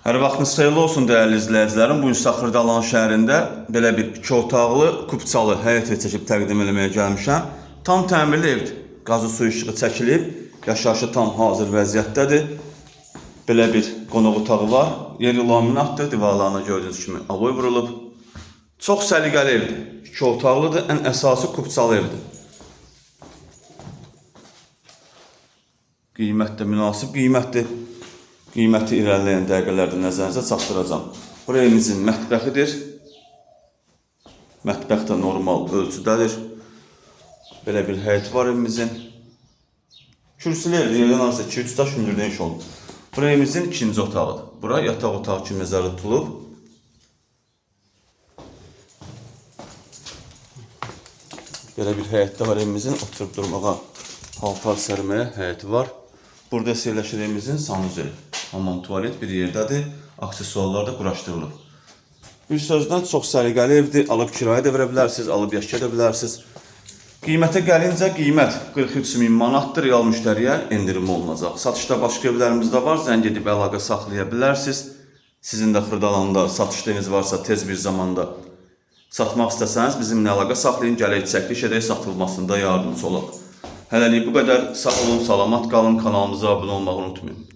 Hər vaxtınız xeyirli olsun dəyərli izləyicilərim. Bu gün Xırdalan şəhərində belə bir 2 otaqlı, kupçalı həyət çəkib təqdim etməyə gəlmişəm. Tam təmirli evdir. Qazı su işığı çəkilib, yaşayışı tam hazır vəziyyətdədir. Belə bir qonaq otağı var. Yeri laminatdır, divarlarına gördüyünüz kimi aloy vurulub. Çox səliqəli evdir. 2 otaqlıdır, ən əsası kupçalı evdir. Qiymət də münasib qiymətdir. Qiyməti irəliləyən dəqiqələrdə nəzərinizə çatdıracağam. Bu evimizin mətbəxidir. Mətbəx də normal ölçüdədir. Belə bir həyət var evimizin. Kürsülü evdir, yerdən arası 2-3 daş hündürlüyün iş olub. Bu evimizin ikinci otağıdır. Bura yataq otağı kimi nəzərdə tutulub. Belə bir həyətdə var evimizin. Oturub durmağa, paltar sərməyə həyəti var. Burada yerləşir evimizin sanuzeli. Hamam, tuvalet bir yerdədir. Aksesuarlar da quraşdırılıb. Bir sözdən çox səliqəli evdir. Alıb kirayə də verə bilərsiniz, alıb yaşaya da bilərsiniz. Qiymətə gəlincə qiymət 43.000 manatdır. Real müştəriyə endirim olunacaq. Satışda başqa evlərimiz də var. Zəng edib əlaqə saxlaya bilərsiniz. Sizin də Xırdalanda satışlarınız varsa tez bir zamanda satmaq istəsəniz bizimlə əlaqə saxlayın. Gələk çəkiliş edək, satılmasında yardımcı olaq. Hələlik bu qədər. Sağ olun, salamat qalın. Kanalımıza abunə olmağı unutmayın.